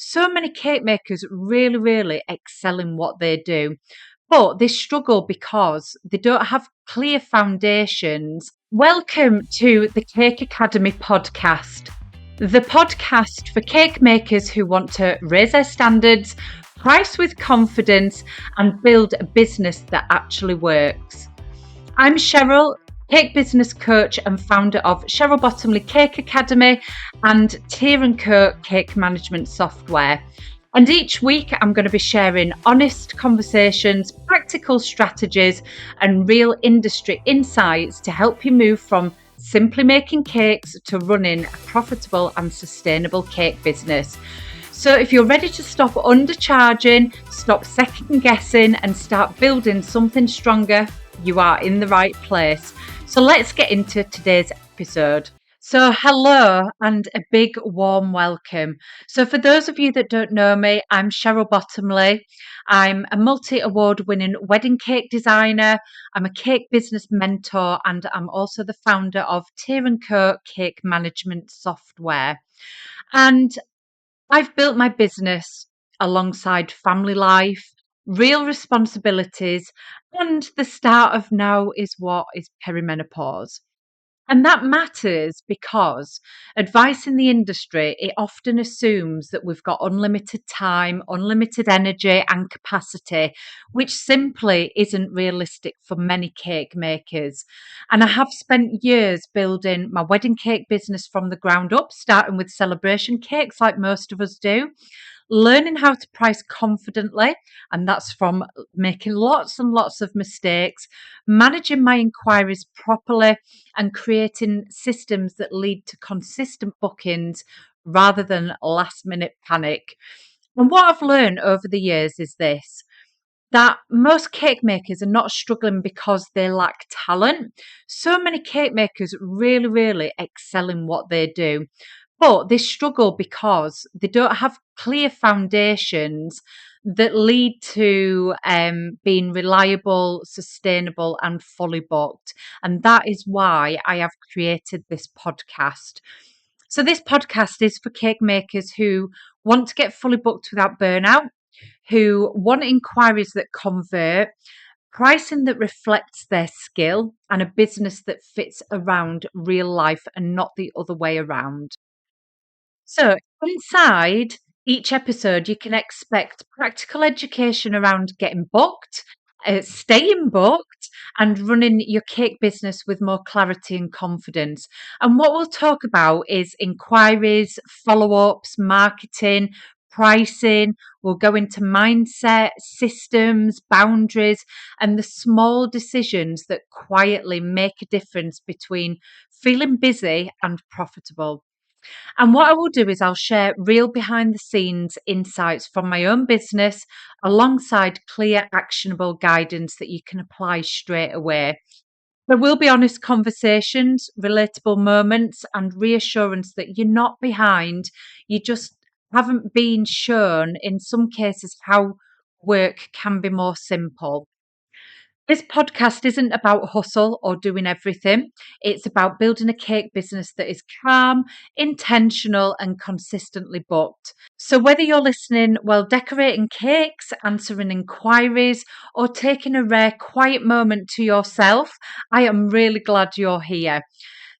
So many cake makers really excel in what they do, but they struggle because they don't have clear foundations. Welcome to the Cake Academy podcast, the podcast for cake makers who want to raise their standards, price with confidence, and build a business that actually works. I'm Cheryl, cake business coach and founder of Cheryl Bottomley Cake Academy and Tier & Co cake management software. And each week I'm going to be sharing honest conversations, practical strategies, and real industry insights to help you move from simply making cakes to running a profitable and sustainable cake business. So if you're ready to stop undercharging, stop second guessing, and start building something stronger, you are in the right place. So let's get into today's episode. So hello and a big warm welcome. So for those of you that don't know me, I'm Cheryl Bottomley. I'm a multi-award winning wedding cake designer. I'm a cake business mentor, and I'm also the founder of Tier & Co cake management software. And I've built my business alongside family life, real responsibilities, and the start of now is what is perimenopause. And that matters because advice in the industry, it often assumes that we've got unlimited time, unlimited energy and capacity, which simply isn't realistic for many cake makers. And I have spent years building my wedding cake business from the ground up, starting with celebration cakes like most of us do, learning how to price confidently, and that's from making lots and lots of mistakes, managing my inquiries properly, and creating systems that lead to consistent bookings rather than last minute panic. And what I've learned over the years is this, that most cake makers are not struggling because they lack talent. So many cake makers really excel in what they do, but they struggle because they don't have clear foundations that lead to being reliable, sustainable, and fully booked. And that is why I have created this podcast. So, this podcast is for cake makers who want to get fully booked without burnout, who want inquiries that convert, pricing that reflects their skill, and a business that fits around real life and not the other way around. So, inside each episode, you can expect practical education around getting booked, staying booked, and running your cake business with more clarity and confidence. And what we'll talk about is inquiries, follow ups, marketing, pricing. We'll go into mindset, systems, boundaries, and the small decisions that quietly make a difference between feeling busy and profitable. And what I will do is I'll share real behind the scenes insights from my own business alongside clear, actionable guidance that you can apply straight away. There will be honest conversations, relatable moments, and reassurance that you're not behind. You just haven't been shown, in some cases, how work can be more simple. This podcast isn't about hustle or doing everything. It's about building a cake business that is calm, intentional, and consistently booked. So, whether you're listening while decorating cakes, answering inquiries, or taking a rare quiet moment to yourself, I am really glad you're here.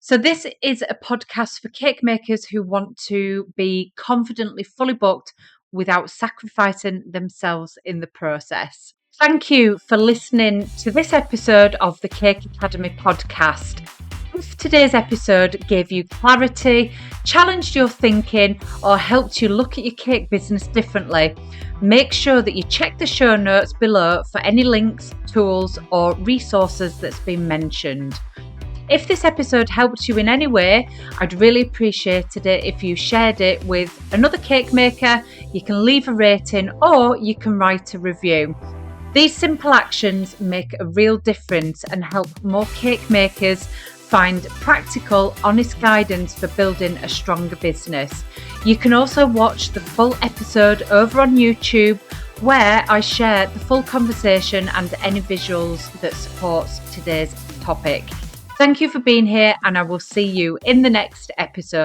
So, this is a podcast for cake makers who want to be confidently fully booked without sacrificing themselves in the process. Thank you for listening to this episode of the Cake Academy podcast. If today's episode gave you clarity, challenged your thinking, or helped you look at your cake business differently, make sure that you check the show notes below for any links, tools, or resources that's been mentioned. If this episode helped you in any way, I'd really appreciate it if you shared it with another cake maker. You can leave a rating or you can write a review. These simple actions make a real difference and help more cake makers find practical, honest guidance for building a stronger business. You can also watch the full episode over on YouTube, where I share the full conversation and any visuals that supports today's topic. Thank you for being here, and I will see you in the next episode.